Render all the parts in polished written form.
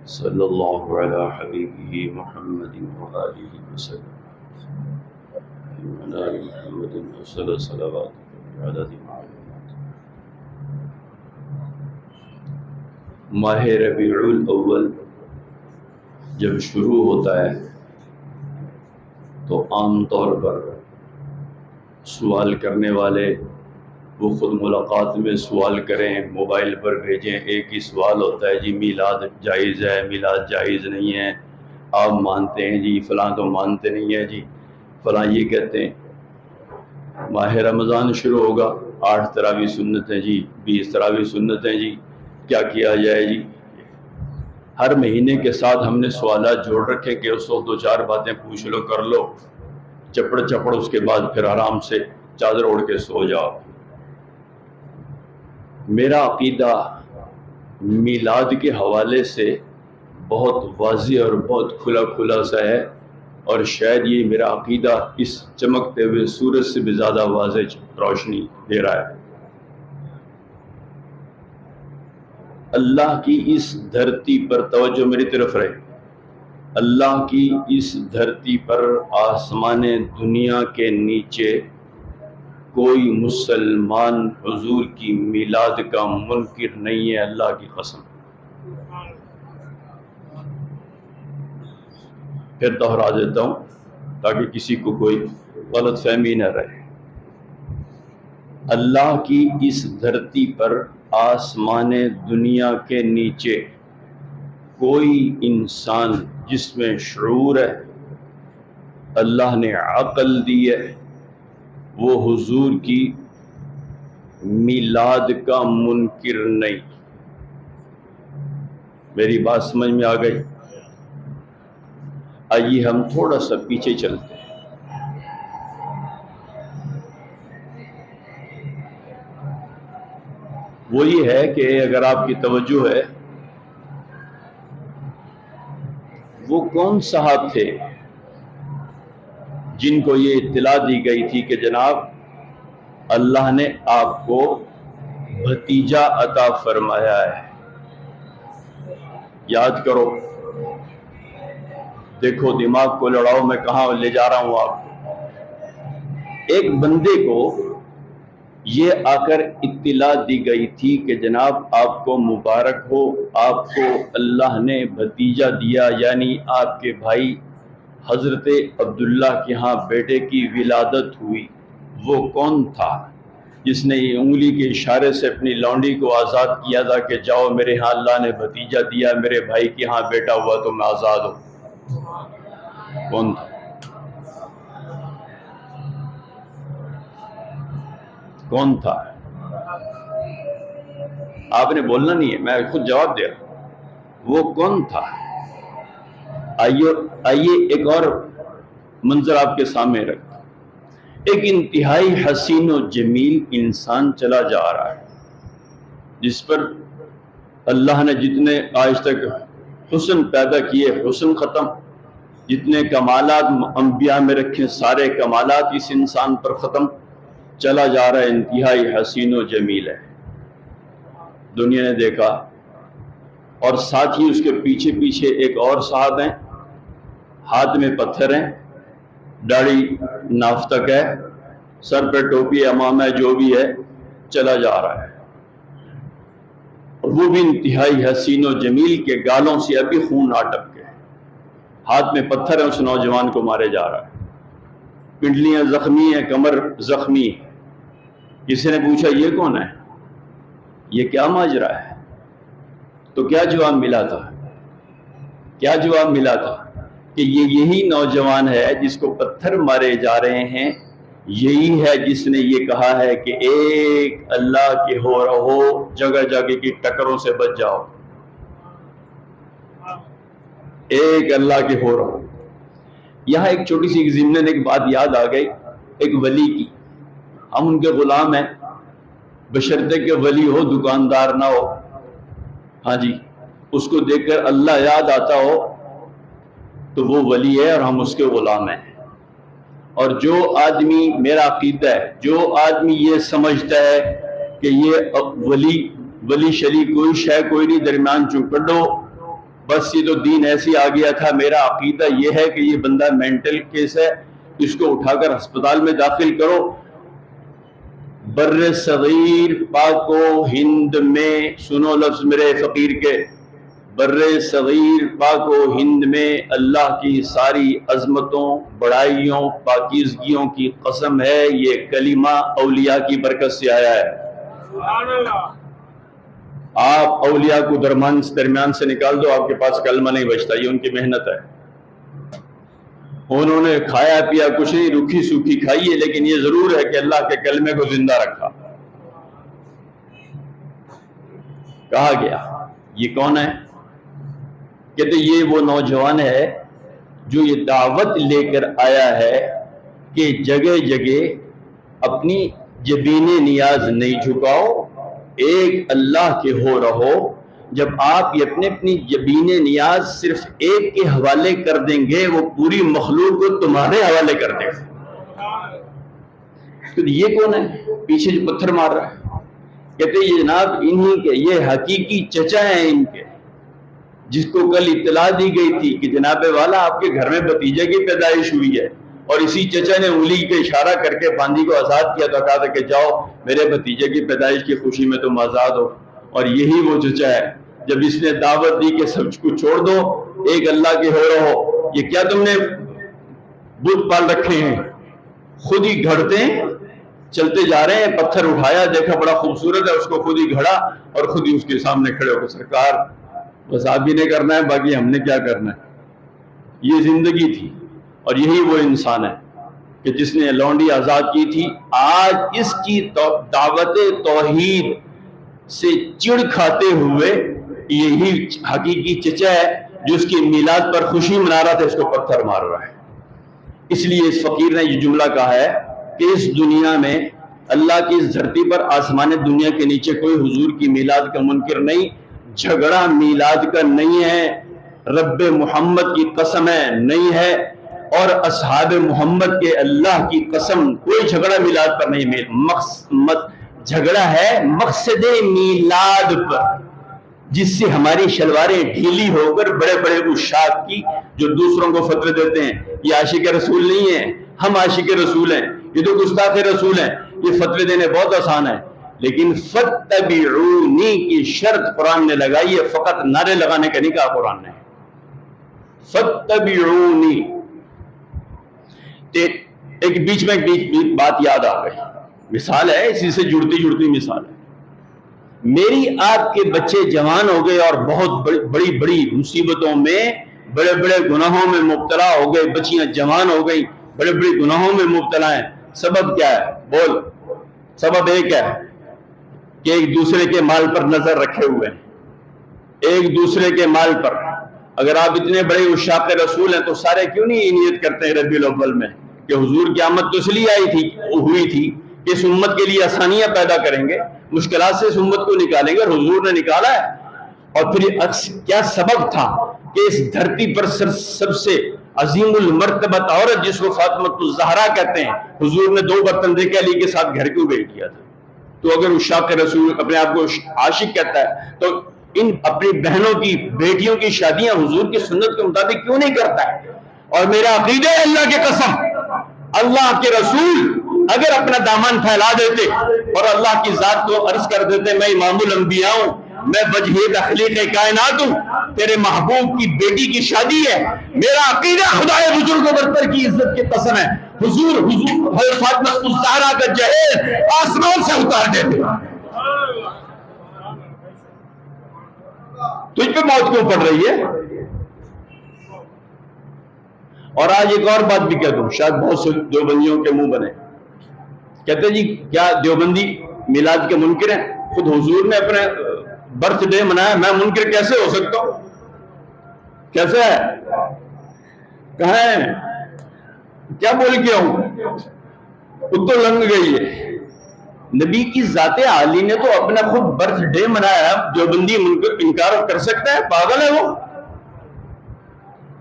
صلی اللہ علی حبیبہ محمد وآلہ وسلم علی محمد وصلی صلوات عدد معلومات۔ ماہ ربیع الاول جب شروع ہوتا ہے تو عام طور پر سوال کرنے والے وہ خود ملاقات میں سوال کریں، موبائل پر بھیجیں۔ ایک ہی سوال ہوتا ہے جی میلاد جائز ہے، میلاد جائز نہیں ہے، آپ مانتے ہیں جی، فلاں تو مانتے نہیں ہیں جی، فلاں یہ کہتے ہیں۔ ماہ رمضان شروع ہوگا، 8 تراویح سنت ہیں جی، 20 تراویح سنت ہیں جی، کیا کیا جائے جی۔ ہر مہینے کے ساتھ ہم نے سوالات جوڑ رکھے کہ اس وقت 2-4 باتیں پوچھ لو، کر لو، چپڑ اس کے بعد پھر آرام سے چادر اوڑھ کے سو جاؤ۔ میرا عقیدہ میلاد کے حوالے سے بہت واضح اور بہت کھلا سا ہے، اور شاید یہ میرا عقیدہ اس چمکتے ہوئے سورج سے بھی زیادہ واضح روشنی دے رہا ہے۔ اللہ کی اس دھرتی پر توجہ میری طرف رہے، اللہ کی اس دھرتی پر آسمان دنیا کے نیچے کوئی مسلمان حضور کی میلاد کا منکر نہیں ہے، اللہ کی قسم۔ پھر دوہرا دیتا ہوں تاکہ کسی کو کوئی غلط فہمی نہ رہے۔ اللہ کی اس دھرتی پر آسمان دنیا کے نیچے کوئی انسان جس میں شعور ہے، اللہ نے عقل دی ہے، وہ حضور کی میلاد کا منکر نہیں۔ میری بات سمجھ میں آ گئی؟ آئیے ہم تھوڑا سا پیچھے چلتے ہیں۔ وہ یہ ہے کہ اگر آپ کی توجہ ہے، وہ کون صاحب تھے جن کو یہ اطلاع دی گئی تھی کہ جناب اللہ نے آپ کو بھتیجا عطا فرمایا ہے؟ یاد کرو، دیکھو دماغ کو لڑاؤ، میں کہاں لے جا رہا ہوں آپ کو۔ ایک بندے کو یہ آ کر اطلاع دی گئی تھی کہ جناب آپ کو مبارک ہو، آپ کو اللہ نے بھتیجا دیا، یعنی آپ کے بھائی حضرت عبداللہ کے ہاں بیٹے کی ولادت ہوئی۔ وہ کون تھا جس نے یہ انگلی کے اشارے سے اپنی لونڈی کو آزاد کیا تھا کہ جاؤ میرے ہاں اللہ نے بھتیجا دیا، میرے بھائی کے ہاں بیٹا ہوا تو میں آزاد ہوں؟ کون تھا؟ کون تھا؟ آپ نے بولنا نہیں ہے، میں خود جواب دے رہا ہوں۔ وہ کون تھا؟ آئیے ایک اور منظر آپ کے سامنے رکھتا۔ ایک انتہائی حسین و جمیل انسان چلا جا رہا ہے، جس پر اللہ نے جتنے آج تک حسن پیدا کیے حسن ختم، جتنے کمالات انبیاء میں رکھے سارے کمالات اس انسان پر ختم، چلا جا رہا ہے، انتہائی حسین و جمیل ہے، دنیا نے دیکھا۔ اور ساتھ ہی اس کے پیچھے پیچھے ایک اور صاحب ہیں، ہاتھ میں پتھر ہیں، داڑھی نافتک ہے، سر پہ ٹوپی امامہ ہے، جو بھی ہے چلا جا رہا ہے، اور وہ بھی انتہائی حسین و جمیل کے گالوں سے ابھی خون آ ٹپکے، ہاتھ میں پتھر ہے، اس نوجوان کو مارے جا رہا ہے، پنڈلیاں زخمی ہیں، کمر زخمی ہے۔ کسی نے پوچھا یہ کون ہے، یہ کیا ماجرا ہے؟ تو کیا جواب ملا تھا؟ کیا جواب ملا تھا؟ کہ یہی نوجوان ہے جس کو پتھر مارے جا رہے ہیں، یہی ہے جس نے یہ کہا ہے کہ ایک اللہ کے ہو رہو، جگہ جگہ کی ٹکروں سے بچ جاؤ، ایک اللہ کے ہو رہو۔ یہاں ایک چھوٹی سی ضمن ایک بات یاد آ گئی، ایک ولی کی۔ ہم ان کے غلام ہیں، بشرطے کہ ولی ہو، دکاندار نہ ہو۔ ہاں جی، اس کو دیکھ کر اللہ یاد آتا ہو تو وہ ولی ہے اور ہم اس کے غلام ہیں۔ اور جو آدمی، میرا عقیدہ ہے، جو آدمی یہ سمجھتا ہے کہ یہ ولی شلی کوئی شے کوئی نہیں، درمیان چوں کڈو، بس یہ تو دین ایسی آ گیا تھا، میرا عقیدہ یہ ہے کہ یہ بندہ مینٹل کیس ہے، اس کو اٹھا کر ہسپتال میں داخل کرو۔ بر صغیر پاک و ہند میں، سنو لفظ میرے فقیر کے، بر صغیر پاک و ہند میں اللہ کی ساری عظمتوں، بڑائیوں، پاکیزگیوں کی قسم ہے، یہ کلمہ اولیاء کی برکت سے آیا ہے۔ سبحان اللہ۔ آپ اولیاء کو درمیان سے نکال دو، آپ کے پاس کلمہ نہیں بچتا، یہ ان کی محنت ہے۔ انہوں نے کھایا پیا کچھ نہیں، روکھی سوکھی کھائی ہے، لیکن یہ ضرور ہے کہ اللہ کے کلمے کو زندہ رکھا۔ کہا گیا یہ کون ہے؟ کہتے یہ وہ نوجوان ہے جو یہ دعوت لے کر آیا ہے کہ جگہ جگہ اپنی جبین نیاز نہیں جھکاؤ، ایک اللہ کے ہو رہو۔ جب آپ یہ اپنی جبین نیاز صرف ایک کے حوالے کر دیں گے، وہ پوری مخلوق کو تمہارے حوالے کر دے گا۔ تو یہ کون ہے پیچھے جو پتھر مار رہا ہے؟ کہتے یہ جناب انہی کے، یہ حقیقی چچا ہیں ان کے، جس کو کل اطلاع دی گئی تھی کہ جناب والا آپ کے گھر میں بھتیجے کی پیدائش ہوئی ہے، اور اسی چچا نے انگلی کے اشارہ کر کے باندی کو آزاد کیا، تو کہا تھا کہ جاؤ میرے بھتیجے کی پیدائش کی خوشی میں تم آزاد ہو۔ اور یہی وہ چچا ہے جب اس نے دعوت دی کہ سب کچھ چھوڑ دو، ایک اللہ کے ہو رہو، یہ کیا تم نے بت پال رکھے ہیں؟ خود ہی گھڑتے ہیں، چلتے جا رہے ہیں، پتھر اٹھایا، دیکھا بڑا خوبصورت ہے، اس کو خود ہی گھڑا اور خود ہی اس کے سامنے کھڑے ہو کے سرکار بس آپ ہی نے کرنا ہے، باقی ہم نے کیا کرنا ہے۔ یہ زندگی تھی، اور یہی وہ انسان ہے کہ جس نے لونڈی آزاد کی تھی۔ آج اس کی دعوت توحید سے چڑ کھاتے ہوئے یہی حقیقی چچا ہے جو اس کی میلاد پر خوشی منا رہا تھا، اس کو پتھر مار رہا ہے۔ اس لیے اس فقیر نے یہ جملہ کہا ہے کہ اس دنیا میں، اللہ کی اس دھرتی پر، آسمان دنیا کے نیچے کوئی حضور کی میلاد کا منکر نہیں، جھگڑا میلاد کا نہیں ہے، رب محمد کی قسم ہے نہیں ہے، اور اصحاب محمد کے اللہ کی قسم کوئی جھگڑا میلاد پر نہیں۔ جھگڑا ہے مقصد میلاد پر، جس سے ہماری شلواریں ڈھیلی ہو کر بڑے بڑے عشاق کی جو دوسروں کو فتوے دیتے ہیں یہ عاشق رسول نہیں ہیں، ہم عاشق رسول ہیں، یہ تو گستاخ رسول ہیں، یہ فتوے دینے بہت آسان ہے، لیکن فَاتَّبِعُونِی کی شرط قرآن نے لگائی ہے، فقط نعرے لگانے کا نہیں کہا قرآن نے۔ فَاتَّبِعُونِی، ایک بیچ میں بات یاد آ گئی، مثال ہے، اسی سے جڑتی مثال ہے۔ میری آپ کے بچے جوان ہو گئے اور بہت بڑی مصیبتوں میں، بڑے بڑے گناہوں میں مبتلا ہو گئے، بچیاں جوان ہو گئی، بڑے بڑے گناہوں میں مبتلا ہیں، سبب کیا ہے؟ بول۔ سبب ایک ہے کہ ایک دوسرے کے مال پر نظر رکھے ہوئے ہیں، ایک دوسرے کے مال پر۔ اگر آپ اتنے بڑے عشاق رسول ہیں تو سارے کیوں نہیں نیت کرتے ہیں ربیع الاول میں کہ حضور کی آمد تو اس لیے ہوئی تھی کہ اس امت کے لیے آسانیاں پیدا کریں گے، مشکلات سے اس امت کو نکالیں گے، اور حضور نے نکالا ہے۔ اور پھر کیا سبب تھا کہ اس دھرتی پر سب سے عظیم المرتبت عورت جس کو فاطمۃ الزہرا کہتے ہیں، حضور نے 2 برتن دے کے علی کے ساتھ گھر کیوں بیٹھ کیا تھا؟ تو اگر عشاق رسول اپنے آپ کو عاشق کہتا ہے تو ان اپنی بہنوں کی، بیٹیوں کی شادیاں حضور کی سنت کے مطابق کیوں نہیں کرتا ہے؟ اور میرا عقیدہ ہے اللہ کی قسم، اللہ کے رسول اگر اپنا دامن پھیلا دیتے اور اللہ کی ذات کو عرض کر دیتے میں امام الانبیاء ہوں، میں وجہ تخلیق کائنات ہوں، تیرے محبوب کی بیٹی کی شادی ہے، میرا عقیدہ خدا بزرگ و برتر کی عزت کی قسم ہے، حضور حضرت فاطمہ الزہرا کا جہیز آسمان سے اتار دیتے۔ تجھ پہ موت کیوں پڑ رہی ہے؟ اور آج ایک اور بات بھی کہہ دوں، شاید بہت سے دیوبندیوں کے منہ بنے، کہتے جی کیا دیوبندی میلاد کے منکر ہیں؟ خود حضور نے اپنے برتھ ڈے منایا، میں منکر کیسے ہو سکتا ہوں؟ کیسے ہے؟ کہاں ہے؟ کیا بول کے ہوں؟ خود تو لنگ گئی ہے۔ نبی کی ذات عالی نے تو اپنا خود برتھ ڈے منایا، دیوبندی منکر انکار کر سکتا ہے؟ پاگل ہے وہ؟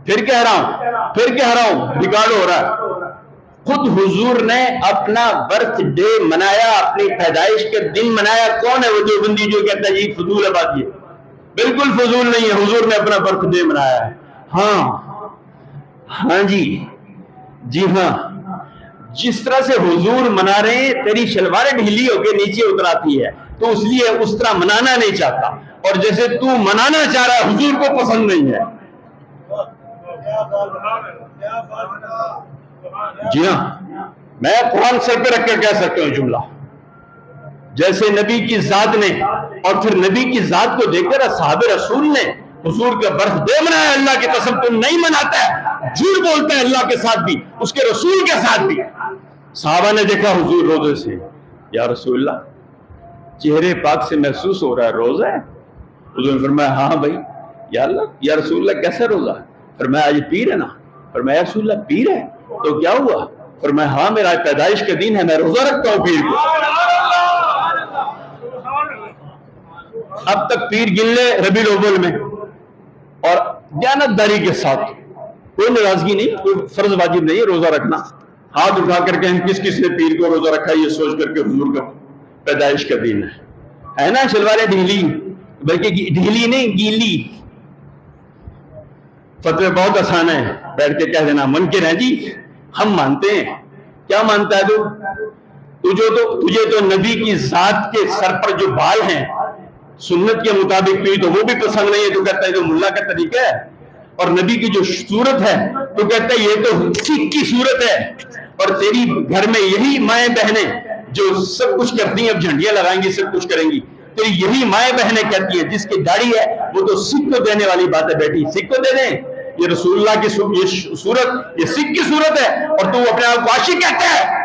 پھر کہہ رہا ہوں ریکارڈ ہو رہا ہے، خود حضور نے اپنا برتھ ڈے منایا، اپنی پیدائش کے دن منایا۔ کون ہے وہ دیوبندی جو کہتا ہے یہ فضول ہے بات؟ بالکل فضول نہیں ہے، حضور نے اپنا برتھ ڈے منایا ہے۔ ہاں جی ہاں، جس طرح سے حضور منا رہے ہیں، تیری شلواریں ڈھیلی ہو کے نیچے اتراتی ہے تو اس لیے اس طرح منانا نہیں چاہتا، اور جیسے تو منانا چاہ رہا ہے حضور کو پسند نہیں ہے۔ جی ہاں، میں قرآن سر پہ رکھ کر کہہ سکتا ہوں جملہ، جیسے نبی کی ذات نے، اور پھر نبی کی ذات کو دیکھ کر اصحاب رسول نے حضور کا برتھ ڈے منایا۔ اللہ کی قسم تم نہیں مناتا ہے، جھوٹ بولتا ہے اللہ کے ساتھ بھی، اس کے رسول کے ساتھ بھی۔ صحابہ نے دیکھا حضور روزے سے، یا رسول اللہ چہرے پاک سے محسوس ہو رہا ہے روزہ ہے؟ حضور نے فرمایا ہاں بھائی، یا اللہ، یا رسول اللہ کیسا روزہ ہے؟ فرمایا آج پیر ہے نا۔ فرمایا رسول اللہ پیر ہے تو کیا ہوا؟ فرمایا ہاں میرا پیدائش کا دن ہے، میں روزہ رکھتا ہوں پیر کو۔ اب تک پیر گن لے ربیع الاول میں، اور دیانتداری کے ساتھ، کوئی ناراضگی نہیں، کوئی فرض واجب نہیں ہے روزہ رکھنا۔ ہاتھ اٹھا کر کہیں کس کس نے پیر کو روزہ رکھا، یہ سوچ کر کے حضور کا پیدائش کا دن ہے نا۔ شلواریں ڈھیلی، بلکہ ڈھیلی نہیں گیلی۔ فتوے بہت آسان ہے، بیٹھ کے کہہ دینا منکر ہیں جی، ہم مانتے ہیں۔ کیا مانتا ہے تجھے تو نبی کی ذات کے سر پر جو بال ہیں سنت کے مطابق تو وہ بھی پسند نہیں ہے، تو کہتا ہے جو ملا کا طریقہ ہے۔ اور نبی کی جو صورت ہے تو کہتا ہے یہ تو سکھ کی صورت ہے، اور تیری گھر میں یہی مائیں بہنیں جو سب کچھ کرتی ہیں، اب جھنڈیاں لگائیں گی، سب کچھ کریں گی، تو یہی مائیں بہنیں کہتی ہیں جس کی داڑھی ہے وہ تو سکھ کو دینے والی بات ہے، بیٹی سکھ کو دے دیں، یہ رسول اللہ کی یہ صورت، یہ سکھ کی صورت ہے، اور تو اپنے آپ کو عاشق کہتا ہے۔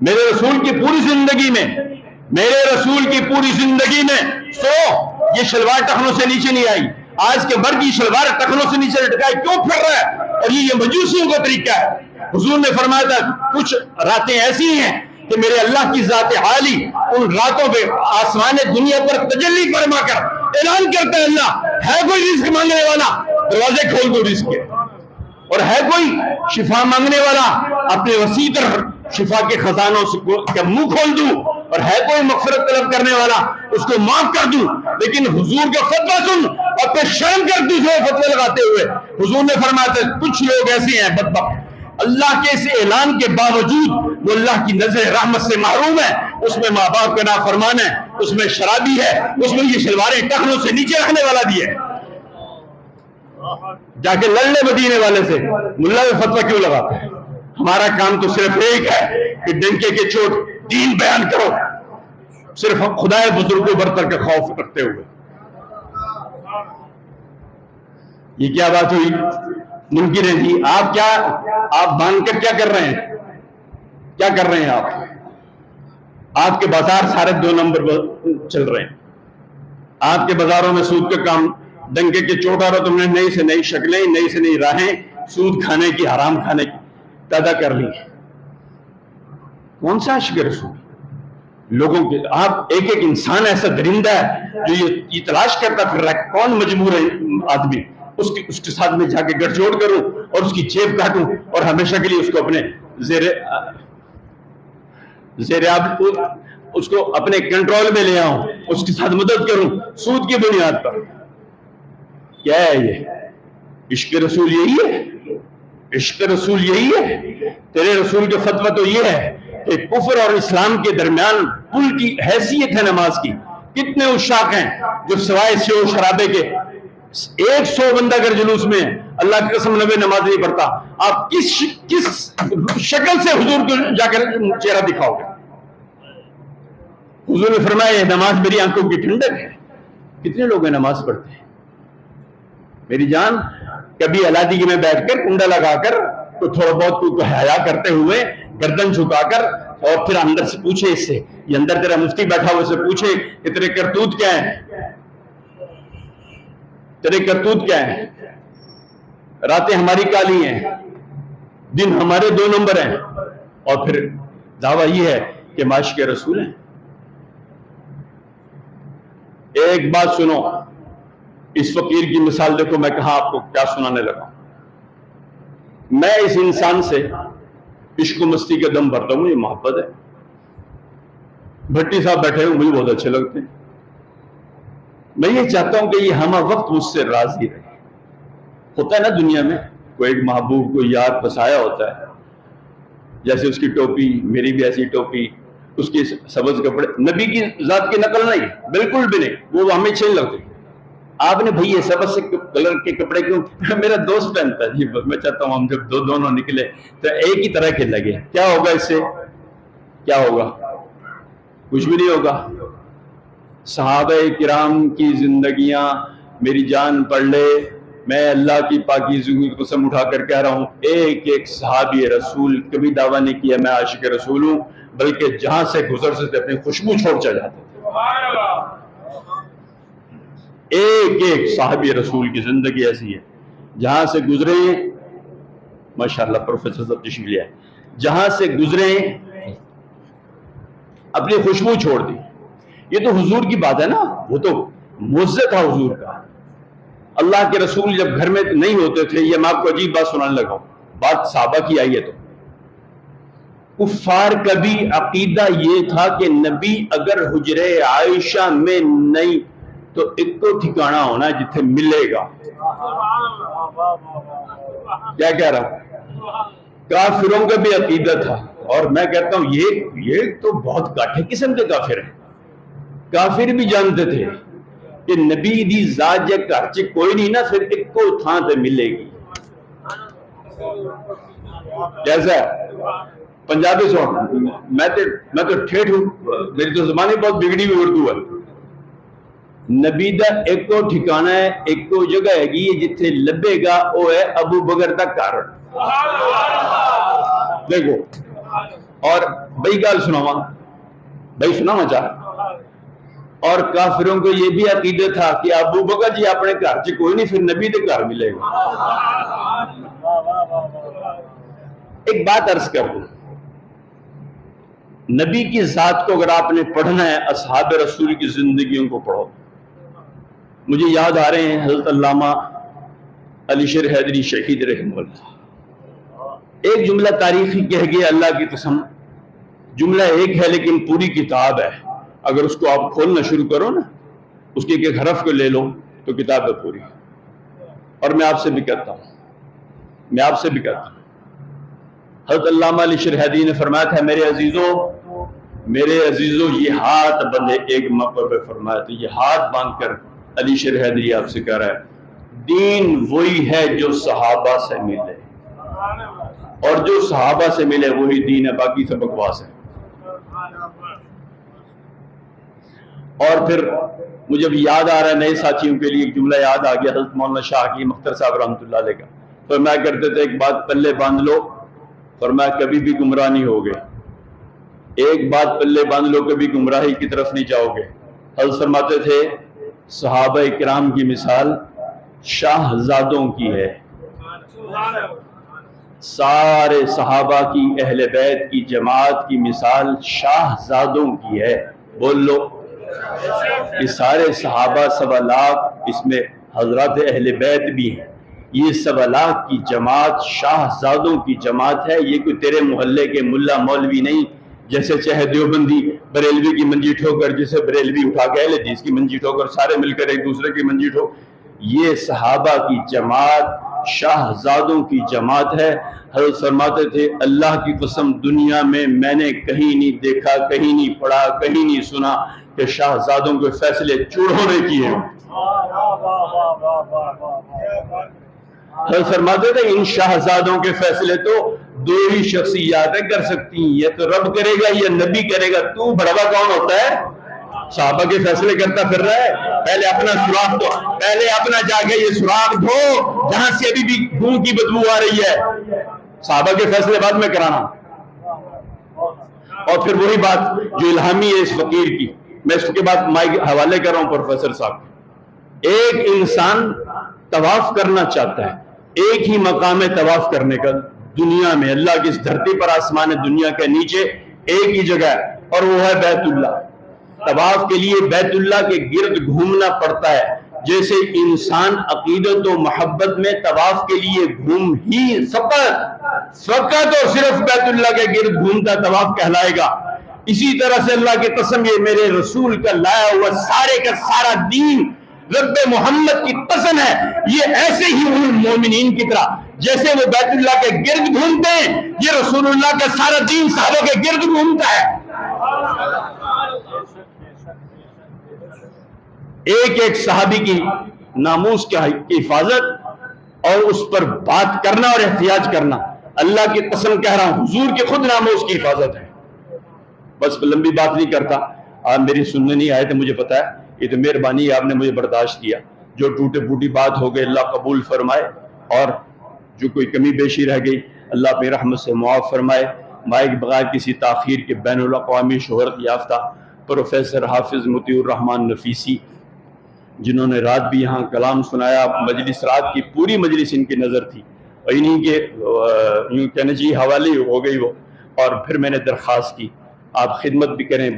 میرے رسول کی پوری زندگی میں، میرے رسول کی پوری زندگی میں یہ شلوار ٹخنوں سے نیچے نہیں آئی۔ آج کے مرد کی شلوار ٹخنوں سے نیچے لٹکائی کیوں پھر رہا ہے؟ اور یہ مجوسیوں کا طریقہ ہے۔ حضور نے فرمایا تھا کچھ راتیں ایسی ہیں کہ میرے اللہ کی ذات عالی ان راتوں پہ آسمان دنیا پر تجلی فرما کر اعلان کرتا ہے اللہ ہے کوئی رزق مانگنے والا، دروازے کھول دو رزق کے، اور ہے کوئی شفا مانگنے والا، اپنے وسیع تر شفا کے خزانوں سے منہ کھول دوں، اور ہے کوئی مغفرت طلب کرنے والا اس کو معاف کر دوں۔ لیکن حضور کا فتویٰ سن اور پھر شرم کر دوسرے فتوے لگاتے ہوئے حضور نے فرمایا تھا کچھ لوگ ایسے ہیں بدبخت، اللہ کے اس اعلان کے باوجود وہ اللہ کی نظر رحمت سے محروم ہے، اس میں ماں باپ کا نافرمان ہے، اس میں شرابی ہے، اس میں یہ شلواریں ٹخنوں سے نیچے رکھنے والا بھی ہے۔ جا کے لڑ لے مدینے والے سے، ملا میں فتویٰ کیوں لگاتا ہے؟ ہمارا کام تو صرف ایک ہے کہ ڈنکے کے چوٹ دین بیان کرو، صرف خدا بزرگوں برتر کا خوف رکھتے ہوئے۔ یہ کیا بات ہوئی؟ منکر ہیں جی، آپ مان کر کیا کر رہے ہیں؟ کیا کر رہے ہیں آپ کے بازار سارے 2 نمبر چل رہے ہیں۔ آپ کے بازاروں میں سود کا کام، ڈنکے کے چوٹ آ رہا، تم نے نئی سے نئی شکلیں، نئی سے نئی راہیں سود کھانے کی، حرام کھانے کی پیدا کر لی۔ کون سا عاشق رسول؟ لوگوں کے آپ ایک انسان ایسا درندہ ہے جو یہ تلاش کرتا پھر رہا ہے کون مجبور ہے آدمی، اس کے ساتھ میں جا کے گٹھ جوڑ کروں اور اس کی جیب کاٹوں اور ہمیشہ کے لیے اس کو اپنے اس کو اپنے کنٹرول میں لے آؤں، اس کے ساتھ مدد کروں سود کی بنیاد پر۔ کیا ہے یہ؟ عشق رسول یہی ہے؟ عشق رسول یہی ہے؟ تیرے رسول کے فتویٰ تو یہ ہے کہ کفر اور اسلام کے درمیان پل کی حیثیت ہے نماز کی۔ کتنے عشاق ہیں جو سوائے سیو شرابے کے 100 بندہ اگر جلوس میں اللہ کی قسم نبی نماز نہیں پڑھتا، آپ کس شکل سے حضور کو جا کر چہرہ دکھاؤ گے؟ حضور نے فرمایا یہ نماز میری آنکھوں کی ٹھنڈک ہے۔ کتنے لوگ ہیں نماز پڑھتے ہیں؟ میری جان، کبھی علادی میں بیٹھ کر کنڈا لگا کر تو تھوڑا بہت تو حیا کرتے ہوئے گردن جھکا کر، اور پھر اندر سے پوچھے اس سے، یہ اندر تیرا مفتی بیٹھا ہوئے سے پوچھے کہ تیرے کرتوت کیا ہیں، تیرے کرتوت کیا ہیں؟ راتیں ہماری کالی ہیں، دن ہمارے 2 نمبر ہیں، اور پھر دعویٰ یہ ہے کہ معاشق رسول ہیں۔ ایک بات سنو، اس فقیر کی مثال دیکھو، میں کہاں آپ کو کیا سنانے لگا۔ میں اس انسان سے عشق و مستی کا دم بھرتا ہوں، یہ محبت ہے، بھٹی صاحب بیٹھے ہوئے مجھے بہت اچھے لگتے ہیں. میں یہ چاہتا ہوں کہ یہ ہمہ وقت مجھ سے راضی رہے. ہوتا ہے نا دنیا میں کوئی ایک محبوب کوئی یار پسایا ہوتا ہے، جیسے اس کی ٹوپی، میری بھی ایسی ٹوپی، اس کی سبز کپڑے. نبی کی ذات کی نقل نہیں، بالکل بھی نہیں، وہ ہمیں اچھے نہیں لگتے. آپ نے بھائی یہ سبز سے کلر کے کپڑے کیوں؟ میرا دوست پہنتا ہے جی. میں چاہتا ہوں ہم جب دونوں نکلے تو ایک ہی طرح کے لگے. کیا ہوگا اس سے؟ کیا ہوگا؟ کچھ بھی نہیں ہوگا. صحابہ کرام کی زندگیاں میری جان پڑھ لے، میں اللہ کی پاکیزگی کی قسم اٹھا کر کہہ رہا ہوں، ایک ایک صحابی رسول کبھی دعویٰ نہیں کیا میں عاشق رسول ہوں، بلکہ جہاں سے گزرتے تھے اپنی خوشبو چھوڑ چل جاتے تھے. ایک ایک صحابی رسول کی زندگی ایسی ہے، جہاں سے گزرے، ماشاءاللہ پروفیسر صاحب تشریف لے آئے، جہاں سے گزرے اپنی خوشبو چھوڑ دی. یہ تو حضور کی بات ہے نا، وہ تو معجزہ تھا حضور کا. اللہ کے رسول جب گھر میں نہیں ہوتے تھے، یہ میں آپ کو عجیب بات سنانے لگا ہوں، بات صحابہ کی آئی ہے. تو کفار کا بھی عقیدہ یہ تھا کہ نبی اگر حجرے عائشہ میں نہیں تو ایک تو ٹھکانہ ہونا جتھے ملے گا. کیا کہہ رہا ہوں؟ کافروں کا بھی عقیدہ تھا. اور میں کہتا ہوں یہ تو بہت کاٹھے قسم کے کافر ہیں. کافر بھی جانتے تھے کہ نبی دی ذات جے گھر چ کوئی نہیں نا، پھر ایک کو تھان تے ملے گی. کیسا ہے پنجابی سن؟ میں تو ٹھیٹھ ہوں، میری تو زبان بہت بگڑی ہوئی اردو ہے. نبی دا ایک کو ٹھکانہ ہے، ایک کو جگہ ہے گی جتھے لبے گا وہ ہے ابو بکر دا گھر. دیکھو، اور بھائی گل سناواں، بھائی سناواں چاہ. اور کافروں کو یہ بھی عقیدہ تھا کہ ابو بکر جی اپنے گھر چ کوئی نہیں، پھر نبی دے گھر ملے گا. ایک بات عرض کر دوں، نبی کی ذات کو اگر آپ نے پڑھنا ہے، اصحاب رسول کی زندگیوں کو پڑھو. مجھے یاد آ رہے ہیں حضرت علامہ علی شیر حیدری شہید رحمہ اللہ، ایک جملہ تاریخی کہہ گیا، اللہ کی قسم جملہ ایک ہے لیکن پوری کتاب ہے. اگر اس کو آپ کھولنا شروع کرو نا، اس کے ایک حرف کو لے لو تو کتاب ہے پوری. اور میں آپ سے بھی کہتا ہوں، حضرت علامہ علی شیر حیدری نے فرمایا تھا، میرے عزیزوں یہ ہاتھ بندے ایک موقع پہ فرمایا تھا، یہ ہاتھ باندھ کر علی شیر حیدری آپ سے کہہ رہا ہے، دین وہی ہے جو صحابہ سے ملے، اور جو صحابہ سے ملے وہی دین ہے، باقی سب بکواس ہے. اور پھر مجھے بھی یاد آ رہا ہے، نئے ساتھیوں کے لیے ایک جملہ یاد آ گیا حضرت مولانا شاہ کی مختار صاحب رحمۃ اللہ علیہ کا. فرمایا کرتے تھے ایک بات پلے باندھ لو، فرمایا کبھی بھی گمراہ نہیں ہوگے. ایک بات پلے باندھ لو، کبھی گمراہی کی طرف نہیں جاؤ گے. حضرت فرماتے تھے صحابہ کرام کی مثال شاہزادوں کی ہے. سارے صحابہ کی اہل بیت کی جماعت کی مثال شاہزادوں کی ہے. بول لو، یہ سارے صحابہ 1.25 لاکھ، اس میں حضرات اہل بیت بھی ہیں. یہ 1.25 لاکھ کی جماعت شاہزادوں کی جماعت ہے. یہ کوئی تیرے محلے کے ملا مولوی نہیں، جیسے چاہے دیوبندی بریلوی کی منجی ٹھوکر، جسے بریلوی اٹھا کے اہل حدیث کی منجی ٹھوکر، سارے مل کر ایک دوسرے کی منجی ٹھوک. یہ صحابہ کی جماعت شاہزادوں کی جماعت ہے. حضرت فرماتے تھے اللہ کی قسم دنیا میں نے کہیں نہیں دیکھا، کہیں نہیں پڑھا، کہیں نہیں سنا کہ شاہزادوں کے فیصلے چوڑوں نے کیے. حضرت فرماتے تھے ان شاہزادوں کے فیصلے تو 2 ہی شخصیاتیں کر سکتی ہیں، یا تو رب کرے گا یا نبی کرے گا. تو بڑھوا کون ہوتا ہے؟ صحابہ کے فیصلے کرتا پھر رہا ہے. پہلے اپنا سوراخ دو، پہلے اپنا جا کے یہ سوراخ دھو جہاں سے ابھی بھی خون کی بدبو آ رہی ہے. صحابہ کے فیصلے بعد میں کرانا. اور پھر وہی بات جو الہامی ہے اس فقیر کی، میں اس کے بعد مائک حوالے کر رہا ہوں پروفیسر صاحب. ایک انسان طواف کرنا چاہتا ہے، ایک ہی مقام ہے طواف کرنے کا دنیا میں، اللہ کی اس دھرتی پر، آسمان دنیا کے نیچے ایک ہی جگہ ہے، اور وہ ہے بیت اللہ. طواف کے لیے بیت اللہ کے گرد گھومنا پڑتا ہے. جیسے انسان عقیدت و محبت میں طواف کے لیے گھوم ہی فقط اور صرف بیت اللہ کے گرد گھومتا طواف کہلائے گا. اسی طرح سے اللہ کی قسم یہ میرے رسول کا لایا ہوا سارے کا سارا دین رب محمد کی قسم ہے، یہ ایسے ہی ان مومنین کی طرح جیسے وہ بیت اللہ کے گرد گھومتے ہیں، یہ رسول اللہ کا سارا دین صحابہ کے گرد گھومتا ہے۔ ایک ایک صحابی کی ناموس کی حفاظت اور اس پر بات کرنا اور احتجاج کرنا، اللہ کی قسم کہہ رہا ہوں حضور کے خود ناموس کی حفاظت ہے۔ بس لمبی بات نہیں کرتا، آپ میری سننے نہیں آئے تھے، مجھے پتا ہے، یہ تو مہربانی ہے، آپ نے مجھے برداشت کیا، جو ٹوٹے پھوٹی بات ہو گئی اللہ قبول فرمائے، اور جو کوئی کمی بیشی رہ گئی اللہ اپنی رحمت سے معاف فرمائے۔ مائک بغیر کسی تاخیر کے بین الاقوامی شہرت یافتہ پروفیسر حافظ مطیع الرحمن نفیسی، جنہوں نے رات بھی یہاں کلام سنایا، مجلس رات کی پوری مجلس ان کی نظر تھی، اور انہی کے یوں کہنا چاہیے حوالے ہو گئی وہ، اور پھر میں نے درخواست کی آپ خدمت بھی کریں۔